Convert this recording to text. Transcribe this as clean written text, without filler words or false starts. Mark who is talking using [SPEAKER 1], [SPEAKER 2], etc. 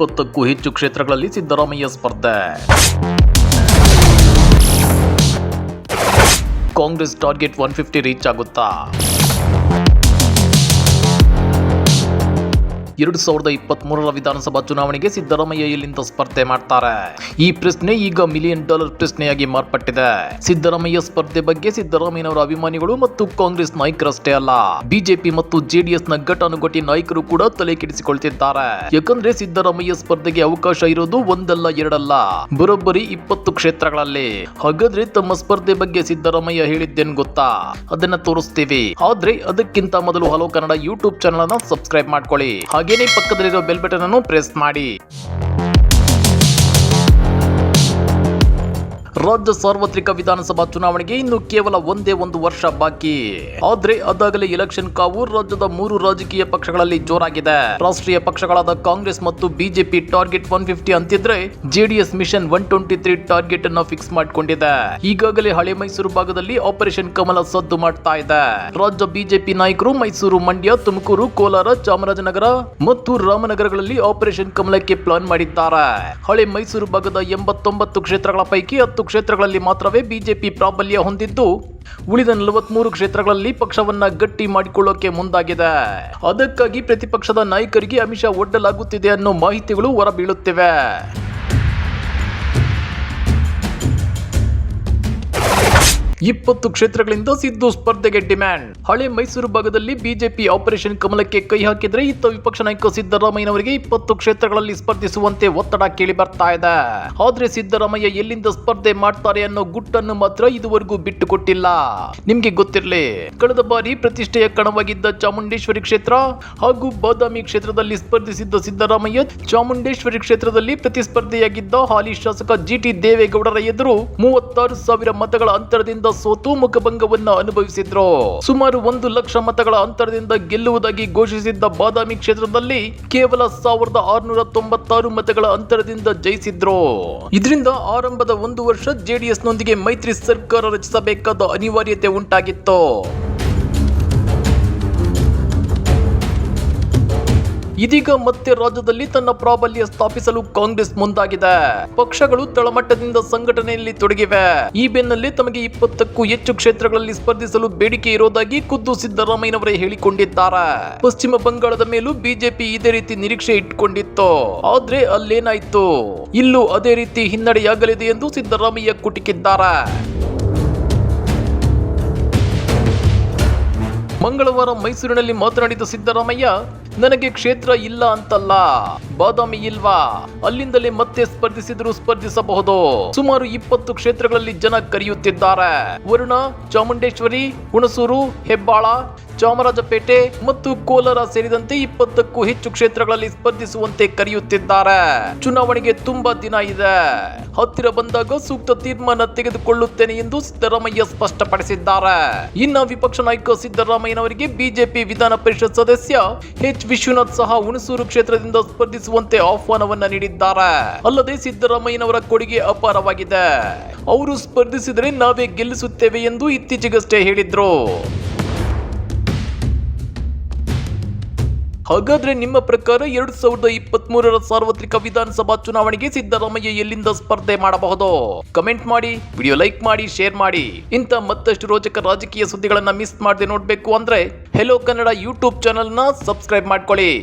[SPEAKER 1] 20ಕ್ಕೂ ಹೆಚ್ಚು ಕ್ಷೇತ್ರಗಳಲ್ಲಿ ಸಿದ್ದರಾಮಯ್ಯ ಸ್ಪರ್ಧೆ. ಕಾಂಗ್ರೆಸ್ ಟಾರ್ಗೆಟ್ 150 ರೀಚ್ ಆಗುತ್ತಾ? 2023ರ ವಿಧಾನಸಭಾ ಚುನಾವಣೆಗೆ ಸಿದ್ದರಾಮಯ್ಯ ಎಲ್ಲಿಂದ ಸ್ಪರ್ಧೆ ಮಾಡ್ತಾರೆ? ಈ ಪ್ರಶ್ನೆ ಈಗ $1 ಮಿಲಿಯನ್ ಪ್ರಶ್ನೆಯಾಗಿ ಮಾರ್ಪಟ್ಟಿದೆ. ಸಿದ್ದರಾಮಯ್ಯ ಸ್ಪರ್ಧೆ ಬಗ್ಗೆ ಸಿದ್ದರಾಮಯ್ಯನವರ ಅಭಿಮಾನಿಗಳು ಮತ್ತು ಕಾಂಗ್ರೆಸ್ ನಾಯಕರಷ್ಟೇ ಅಲ್ಲ, ಬಿಜೆಪಿ ಮತ್ತು ಜೆಡಿಎಸ್ನ ಘಟಾನುಘಟಿ ನಾಯಕರು ಕೂಡ ತಲೆ ಕೆಡಿಸಿಕೊಳ್ತಿದ್ದಾರೆ. ಯಾಕಂದ್ರೆ ಸಿದ್ದರಾಮಯ್ಯ ಸ್ಪರ್ಧೆಗೆ ಅವಕಾಶ ಇರೋದು ಒಂದಲ್ಲ ಎರಡಲ್ಲ, ಬರೋಬ್ಬರಿ 20 ಕ್ಷೇತ್ರಗಳಲ್ಲಿ. ಹಾಗಾದ್ರೆ ತಮ್ಮ ಸ್ಪರ್ಧೆ ಬಗ್ಗೆ ಸಿದ್ದರಾಮಯ್ಯ ಹೇಳಿದ್ದೇನು ಗೊತ್ತಾ? ಅದನ್ನ ತೋರಿಸ್ತೀವಿ. ಆದ್ರೆ ಅದಕ್ಕಿಂತ ಮೊದಲು ಹಲೋ ಕನ್ನಡ ಯೂಟ್ಯೂಬ್ ಚಾನಲ್ ಅನ್ನು ಸಬ್ಸ್ಕ್ರೈಬ್ ಮಾಡ್ಕೊಳ್ಳಿ. ಹಾಗೇನೇ ಪಕ್ಕದಲ್ಲಿರೋ ಬೆಲ್ ಬಟನ್ ಅನ್ನು ಪ್ರೆಸ್ ಮಾಡಿ. ರಾಜ್ಯ ಸಾರ್ವತ್ರಿಕ ವಿಧಾನಸಭಾ ಚುನಾವಣೆಗೆ ಇನ್ನು ಕೇವಲ ಒಂದೇ ಒಂದು ವರ್ಷ ಬಾಕಿ. ಆದ್ರೆ ಅದಾಗಲೇ ಎಲೆಕ್ಷನ್ ಕಾವು ರಾಜ್ಯದ 3 ರಾಜಕೀಯ ಪಕ್ಷಗಳಲ್ಲಿ ಜೋರಾಗಿದೆ. ರಾಷ್ಟ್ರೀಯ ಪಕ್ಷಗಳಾದ ಕಾಂಗ್ರೆಸ್ ಮತ್ತು ಬಿಜೆಪಿ ಟಾರ್ಗೆಟ್ 150 ಅಂತಿದ್ರೆ, ಜೆಡಿಎಸ್ ಮಿಷನ್ 123 ಟಾರ್ಗೆಟ್ ಅನ್ನು ಫಿಕ್ಸ್ ಮಾಡಿಕೊಂಡಿದೆ. ಈಗಾಗಲೇ ಹಳೆ ಮೈಸೂರು ಭಾಗದಲ್ಲಿ ಆಪರೇಷನ್ ಕಮಲ ಸದ್ದು ಮಾಡ್ತಾ ಇದೆ. ರಾಜ್ಯ ಬಿಜೆಪಿ ನಾಯಕರು ಮೈಸೂರು, ಮಂಡ್ಯ, ತುಮಕೂರು, ಕೋಲಾರ, ಚಾಮರಾಜನಗರ ಮತ್ತು ರಾಮನಗರಗಳಲ್ಲಿ ಆಪರೇಷನ್ ಕಮಲಕ್ಕೆ ಪ್ಲಾನ್ ಮಾಡಿದ್ದಾರೆ. ಹಳೆ ಮೈಸೂರು ಭಾಗದ 89 ಕ್ಷೇತ್ರಗಳ ಪೈಕಿ 10 ಕ್ಷೇತ್ರಗಳಲ್ಲಿ ಮಾತ್ರವೇ ಬಿಜೆಪಿ ಪ್ರಾಬಲ್ಯ ಹೊಂದಿದ್ದು, ಉಳಿದ 43 ಕ್ಷೇತ್ರಗಳಲ್ಲಿ ಪಕ್ಷವನ್ನ ಗಟ್ಟಿ ಮಾಡಿಕೊಳ್ಳೋಕೆ ಮುಂದಾಗಿದೆ. ಅದಕ್ಕಾಗಿ ಪ್ರತಿಪಕ್ಷದ ನಾಯಕರಿಗೆ ಆಮಿಷ ಒಡ್ಡಲಾಗುತ್ತಿದೆ ಅನ್ನೋ ಮಾಹಿತಿಗಳು ಹೊರಬೀಳುತ್ತಿವೆ. 20 ಕ್ಷೇತ್ರಗಳಿಂದ ಸಿದ್ದು ಸ್ಪರ್ಧೆಗೆ ಡಿಮ್ಯಾಂಡ್. ಹಳೆ ಮೈಸೂರು ಭಾಗದಲ್ಲಿ ಬಿಜೆಪಿ ಆಪರೇಷನ್ ಕಮಲಕ್ಕೆ ಕೈ ಹಾಕಿದ್ರೆ, ಇತ್ತ ವಿಪಕ್ಷ ನಾಯಕ ಸಿದ್ದರಾಮಯ್ಯನವರಿಗೆ 20 ಕ್ಷೇತ್ರಗಳಲ್ಲಿ ಸ್ಪರ್ಧಿಸುವಂತೆ ಒತ್ತಡ ಕೇಳಿ ಬರ್ತಾ ಇದೆ. ಆದ್ರೆ ಸಿದ್ದರಾಮಯ್ಯ ಎಲ್ಲಿಂದ ಸ್ಪರ್ಧೆ ಮಾಡ್ತಾರೆ ಅನ್ನೋ ಗುಟ್ಟನ್ನು ಮಾತ್ರ ಇದುವರೆಗೂ ಬಿಟ್ಟುಕೊಟ್ಟಿಲ್ಲ. ನಿಮ್ಗೆ ಗೊತ್ತಿರಲಿ, ಕಳೆದ ಬಾರಿ ಪ್ರತಿಷ್ಠೆಯ ಕಣವಾಗಿದ್ದ ಚಾಮುಂಡೇಶ್ವರಿ ಕ್ಷೇತ್ರ ಹಾಗೂ ಬಾದಾಮಿ ಕ್ಷೇತ್ರದಲ್ಲಿ ಸ್ಪರ್ಧಿಸಿದ್ದ ಸಿದ್ದರಾಮಯ್ಯ ಚಾಮುಂಡೇಶ್ವರಿ ಕ್ಷೇತ್ರದಲ್ಲಿ ಪ್ರತಿಸ್ಪರ್ಧಿಯಾಗಿದ್ದ ಹಾಲಿ ಶಾಸಕ ಜಿಟಿ ದೇವೇಗೌಡರ ಎದುರು 36,000 ಮತಗಳ ಅಂತರದಿಂದ ಸೋತು ಮುಖಭಂಗವನ್ನ ಅನುಭವಿಸಿದ್ರು. ಸುಮಾರು 1 ಲಕ್ಷ ಮತಗಳ ಅಂತರದಿಂದ ಗೆಲ್ಲುವುದಾಗಿ ಘೋಷಿಸಿದ್ದ ಬಾದಾಮಿ ಕ್ಷೇತ್ರದಲ್ಲಿ ಕೇವಲ 1696 ಮತಗಳ ಅಂತರದಿಂದ ಜಯಿಸಿದ್ರು. ಇದರಿಂದ ಆರಂಭದ 1 ವರ್ಷ ಜೆಡಿಎಸ್ ನೊಂದಿಗೆ ಮೈತ್ರಿ ಸರ್ಕಾರ ರಚಿಸಬೇಕಾದ ಅನಿವಾರ್ಯತೆ ಉಂಟಾಗಿತ್ತು. ಇದೀಗ ಮತ್ತೆ ರಾಜ್ಯದಲ್ಲಿ ತನ್ನ ಪ್ರಾಬಲ್ಯ ಸ್ಥಾಪಿಸಲು ಕಾಂಗ್ರೆಸ್ ಮುಂದಾಗಿದೆ. ಪಕ್ಷಗಳು ತಳಮಟ್ಟದಿಂದ ಸಂಘಟನೆಯಲ್ಲಿ ತೊಡಗಿವೆ. ಈ ಬೆನ್ನಲ್ಲೇ ತಮಗೆ 20ಕ್ಕೂ ಹೆಚ್ಚು ಕ್ಷೇತ್ರಗಳಲ್ಲಿ ಸ್ಪರ್ಧಿಸಲು ಬೇಡಿಕೆ ಇರೋದಾಗಿ ಖುದ್ದು ಸಿದ್ದರಾಮಯ್ಯನವರೇ ಹೇಳಿಕೊಂಡಿದ್ದಾರೆ. ಪಶ್ಚಿಮ ಬಂಗಾಳದ ಮೇಲೂ ಬಿಜೆಪಿ ಇದೇ ರೀತಿ ನಿರೀಕ್ಷೆ ಇಟ್ಟುಕೊಂಡಿತ್ತು. ಆದ್ರೆ ಅಲ್ಲೇನಾಯ್ತು? ಇಲ್ಲೂ ಅದೇ ರೀತಿ ಹಿನ್ನಡೆಯಾಗಲಿದೆ ಎಂದು ಸಿದ್ದರಾಮಯ್ಯ ಕುಟುಕಿದ್ದಾರೆ. ಮಂಗಳವಾರ ಮೈಸೂರಿನಲ್ಲಿ ಮಾತನಾಡಿದ ಸಿದ್ದರಾಮಯ್ಯ, ನನಗೆ ಕ್ಷೇತ್ರ ಇಲ್ಲ ಅಂತಲ್ಲ, ಬಾದಾಮಿ ಇಲ್ವಾ, ಅಲ್ಲಿಂದಲೇ ಮತ್ತೆ ಸ್ಪರ್ಧಿಸಿದ್ರು ಸ್ಪರ್ಧಿಸಬಹುದು. ಸುಮಾರು 20 ಕ್ಷೇತ್ರಗಳಲ್ಲಿ ಜನ ಕರೆಯುತ್ತಿದ್ದಾರೆ. ವರುಣ, ಚಾಮುಂಡೇಶ್ವರಿ, ಹುಣಸೂರು, ಹೆಬ್ಬಾಳ, ಚಾಮರಾಜಪೇಟೆ ಮತ್ತು ಕೋಲಾರ ಸೇರಿದಂತೆ 20ಕ್ಕೂ ಹೆಚ್ಚು ಕ್ಷೇತ್ರಗಳಲ್ಲಿ ಸ್ಪರ್ಧಿಸುವಂತೆ ಕರೆಯುತ್ತಿದ್ದಾರೆ. ಚುನಾವಣೆಗೆ ತುಂಬಾ ದಿನ ಇದೆ, ಹತ್ತಿರ ಬಂದಾಗ ಸೂಕ್ತ ತೀರ್ಮಾನ ತೆಗೆದುಕೊಳ್ಳುತ್ತೇನೆ ಎಂದು ಸಿದ್ದರಾಮಯ್ಯ ಸ್ಪಷ್ಟಪಡಿಸಿದ್ದಾರೆ. ಇನ್ನು ವಿಪಕ್ಷ ನಾಯಕ ಸಿದ್ದರಾಮಯ್ಯನವರಿಗೆ ಬಿಜೆಪಿ ವಿಧಾನ ಪರಿಷತ್ ಸದಸ್ಯ ಎಚ್ ವಿಶ್ವನಾಥ್ ಸಹ ಹುಣಸೂರು ಕ್ಷೇತ್ರದಿಂದ ಸ್ಪರ್ಧಿಸುವಂತೆ ಆಹ್ವಾನವನ್ನ ನೀಡಿದ್ದಾರೆ. ಅಲ್ಲದೆ ಸಿದ್ದರಾಮಯ್ಯನವರ ಕೊಡುಗೆ ಅಪಾರವಾಗಿದೆ, ಅವರು ಸ್ಪರ್ಧಿಸಿದರೆ ನಾವೇ ಗೆಲ್ಲಿಸುತ್ತೇವೆ ಎಂದು ಇತ್ತೀಚೆಗಷ್ಟೇ ಹೇಳಿದ್ರು. ಹಾಗಾದ್ರೆ ನಿಮ್ಮ ಪ್ರಕಾರ 2023ರ ಸಾರ್ವತ್ರಿಕ ವಿಧಾನಸಭಾ ಚುನಾವಣೆಗೆ ಸಿದ್ದರಾಮಯ್ಯ ಎಲ್ಲಿಂದ ಸ್ಪರ್ಧೆ ಮಾಡಬಹುದು? ಕಮೆಂಟ್ ಮಾಡಿ, ವಿಡಿಯೋ ಲೈಕ್ ಮಾಡಿ, ಶೇರ್ ಮಾಡಿ. ಇಂಥ ಮತ್ತಷ್ಟು ರೋಚಕ ರಾಜಕೀಯ ಸುದ್ದಿಗಳನ್ನ ಮಿಸ್ ಮಾಡದೆ ನೋಡ್ಬೇಕು ಅಂದ್ರೆ ಹೆಲೋ ಕನ್ನಡ ಯೂಟ್ಯೂಬ್ ಚಾನೆಲ್ ನ ಸಬ್ಸ್ಕ್ರೈಬ್ ಮಾಡ್ಕೊಳ್ಳಿ.